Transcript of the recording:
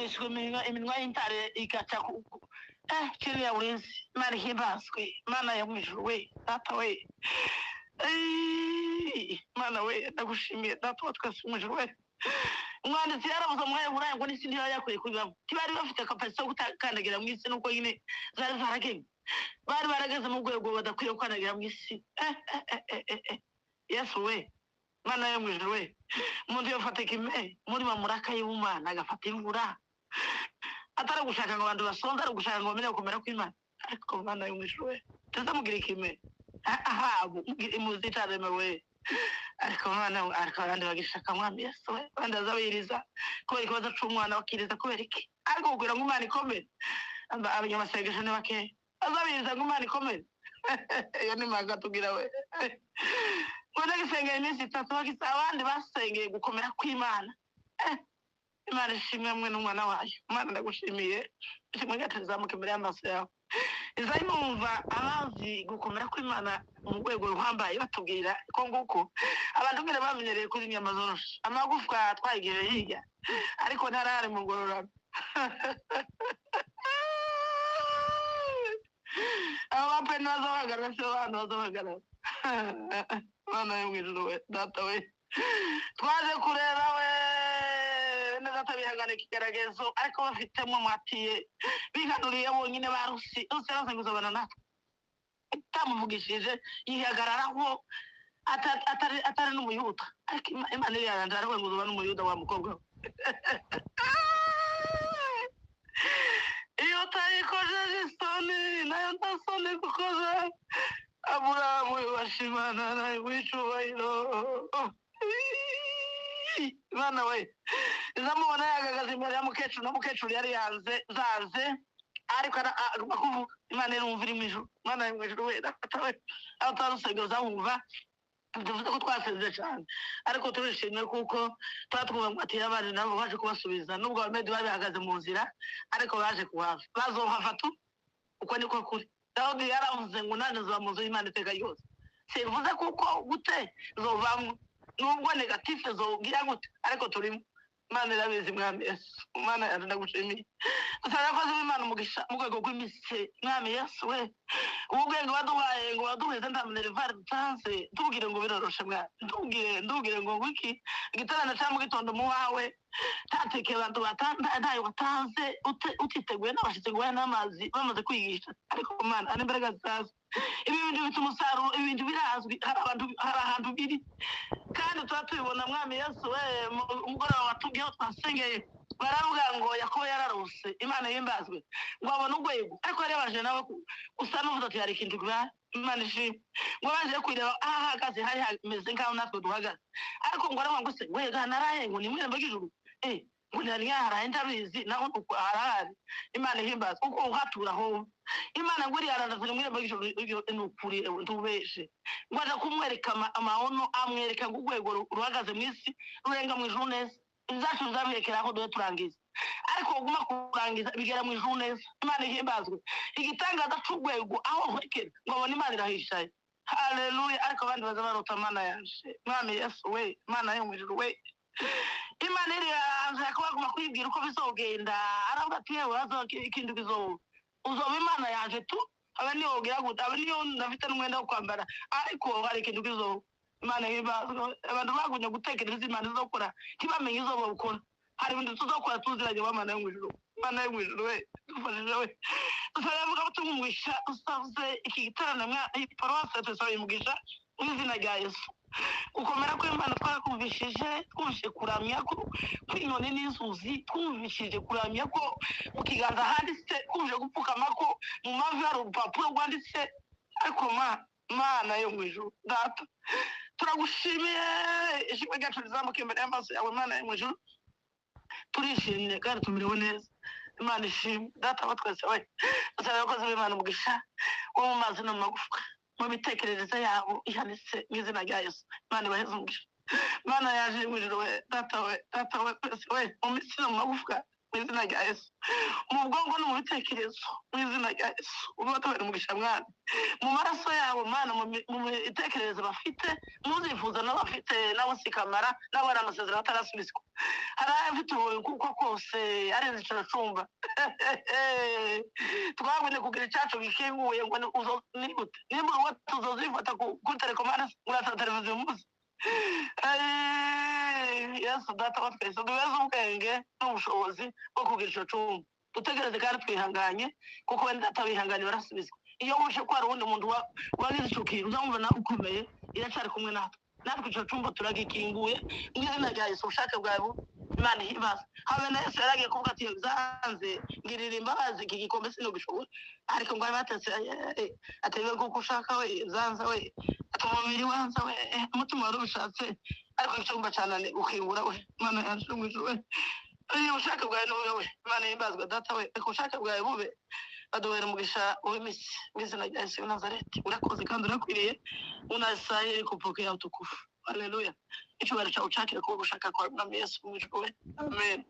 igahumishwa iminwa y'intare igaca kiriya burinzi Imana ihimbazwe Imana yo mu ijuru we data we Imana we ndagushimiye data wa twese mu ijuru we umwanditsi yaravuze mu Heburayo ngo n'isi niyo yakwiye kubibamo ntibari bafite kapasite yo gukandagira mu isi nuko nyine zari zarageze bari barageze mu rwego badakwiye gukandagira mu isi Yesu we Imana yo mu ijuru we umuntu yofata ikime muri mamuraka y'Imana agafata imvura atari gushaka ngo abantu basonze ari gushaka ngo bamenye gukomera kw'Imana ariko Imana yo mu ijuru we tuzamugira ikime imuzitare we ariko Imana ariko abandi bagishaka mwami Yesu we abandi bazabiriza kubera ikibazo c'umwana bakiriza kubera iki ariko kugira ngo Imana ikomere abanyamasengesho ni bake bazabiriza ngo Imana ikomere iyo ni manga tugira we Wenda gisengera iminsi 3 bakisa abandi basengeye gukomera kw'Imana Imana ishimwe mwe n'umwana wayo Imana ndagushimiye ishimwe gatazamuka imbere y'amaso yawe izayi numva abazi gukomera kw'Imana mu rwego ruhambaye batubwira ko nguko abantu ngere bamenyereye kuri inyama zoroshe amagufwa twayigiye hirya ariko ntarare mu ngororano abapeni bazabahagarara se abantu bazabahagarara Imana yo mu ijuru we data we twaje kureba we neza tabihangane ikigeragezo ariko bafitemo mwatiye bihanuriye bonyine barusi usera nguzabana natwe tamuvugishije yihagararaho atari n'umuyuda ariko Imana yaranda ariko nguzabana n'umuyuda wa mukobwa iyo tayikoje isoni nayo ndasoni kukoza Aburahamu bashimana nawe wicubahiro Imana we izamubona yagagaza imbere ya mukecuru na mukecuru yari zaze ariko kuvuga Imana irumvira mu ijuru Imana yo mu ijuru we data we abatarusengero zamumva tuvuze ko twasezeye cyane ariko turishimye kuko twatwumva ngo ati abana nabo baje kubasubiza nubwo abamedi babihagaze mu nzira ariko baje kuhava bazohafatu uko niko kuri Dawudi yaravuze ngo nane zamuzo Imana iteka yose sivuze kuko gute zovamwe nubwo negative zogira gute ariko turimo Imana irabizi mwami Yesu Imana ndagushimiye usanga ko Imana umugisha mu rwego rw'imise mwami Yesu we ubwenge waduhaye ngo waduheze ndamunere var tanze tugire ngo biroroshe mwa ndugire ngo wiki gitarana cya mu gitondo mu wawe tateke abantu batanda ndayo watanze utiteguye n'abashitse ngo n'amazi bamaze kwigisha ariko Imana ari imbaraga zazo ibintu bitumusaruro ibintu birazwi hari ahantu biri kandi twatubibona mwami Yesu we umugora watubwiye twasengeye baravuga ngo Yakobo yararose Imana yimbazwe ngo abone urwego ariko yarebaje nawe usa n'uvuze ati hari ikintu gwa Imana ishimwe ngo baje kwireba ahagaze hari hameze nkaho natwe duhagaze ariko ngo aravuga ngo se we ganaraye ngo ni mwembe gijuru ngo nari yaraye ndabizi naho nuko arahari Imana ihimbaza uko uhaturaho Imana nguri yarandaze mwembe gijuru n'ukuri ntubeshe ngo aje kumwereka amahono amwereka ngo urwego ruhagaze mu isi rurenga mu ijuru neza inzacu zabiyekera aho duhe turangiza ariko uguma kurangiza bigera mu ijuru neza Imana ihimbazwe igitangaza c'urwego aho hwekera ngo abone Imana irahishaye haleluya ariko abandi bazabarota Imana yaje mwami Yesu we Imana yo mu ijuru we Imana iri yanze akabaguma kwibwira uko bizogenda aravuga ati yewe ikindi bizoba uzoba Imana yaje tu abani yogira gute abani yo ndafite n'umwenda wo kwambara ariko hari ikintu bizoba Imana y'ibazwe abantu bagunye gutekereza Imana izokora kibamenye izoba gukora hari ibintu tuzokora tuziranye b'Imana yo mu ijuru Imana yo mu ijuru we dufashije we tuzavuga ko tumwisha usavuze iki gitarana mwa paroisse tusabe mugisha izina rya Yesu ukomera ko Imana twarakumvishije twumvise kuramya ko kwinone n'inzuzi twumvishije kuramya ko ukiganza handitse kumje gupfukama ko mu mavi hari urupapuro rwanditse ariko Mana yo mu ijuru data turagushimiye ishimwe ryacu rizamuka imbere y'amaso yawe Mana yo mu ijuru turishimye kandi tumerewe neza Imana ishimwe data batwese we usaba abakozi b'Imana umugisha wo mu mazi no mu magufwa mu bitekerereze yabo ihanitse mu izina rya Yesu Imana ibaheze umugisha Imana yaje mu ijuru we data we twese we mu mitsi no mu magufwa mu izina rya Yesu, mu bwonko no mu bitekerezo mu izina rya Yesu, ubatubere umugisha mwana, mu maraso yabo mana, mu bitekerezo bafite, muzifuza n'abafite nabo sikamara nabo ari amasezerano atarasubizwa, hari abafite ubuyobe kuko kose ari inzicuracumba twabone kugira icyacu gikinguye ngo nibute nimba uwo tuzozifata kuri telekomande ngurata televiziyo muzi. Yesu data wa twese duheze ubwenge n'ubushobozi bwo kugira icyo cumba, dutegereze kandi twihanganye kuko wenda atabihanganye barasubizwa. Iyo wuje ko hari uwundi muntu wagize icyo kintu uzamubona nawe ukomeye iracyari kumwe natwe icyo cumba turagikinguye mu izina rya Yesu. Ubushake bwawe Imana ihimbaza. Habe na Yesu yaragiye kuvuga ati zanze ngirira imbabazi iki gikombe sinogishobora, ariko ngo abatetse atebe kuko ushaka we zanze we atumubiri wanza we umutima wari ubishatse, ariko icyumba cyanane ukingura we Imana yanshumije we. Ubushake bwawe ni wowe Imana ihimbazwa data we, ariko ubushake bwawe bube baduhere umugisha w'imisi mu izina rya Yesu Nazareti. Urakoze kandi urakwiriye, unasaye kupokea utukufu. Haleluya. Icyubahiro cyawe ucakire kuba gushaka kwa Mwami Yesu mu ijuru we. Amen.